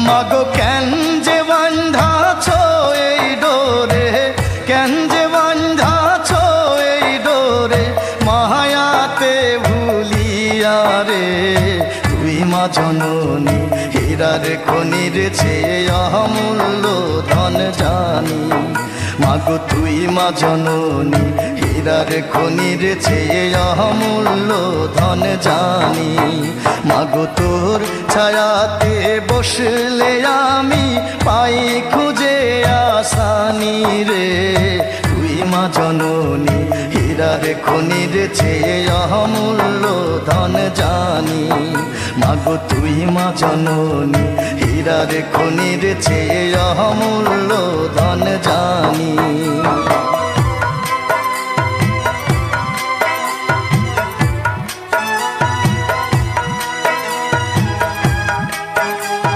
মাগো কেন যে বান্ধাছ এই ডোরে, কেন যে বান্ধাছ এই ডোরে, মায়াতে ভুলিয়া রে। তুই মা জননী হীরার খনির চেয়ে অমূল্য ধন জানি। মাগো তুই মা জননী হীরার খনির চেয়ে অমূল্য ধন জানি। মাগো তোর ছায়াতে বসলে আমি পাই খুঁজে আসানি রে। তুই মা জননী হীরার খনির চেয়ে অমূল্য ধন জানি। মাগো তুই মা জননী হীরার খনির চেয়ে অমূল্য ধন জানি।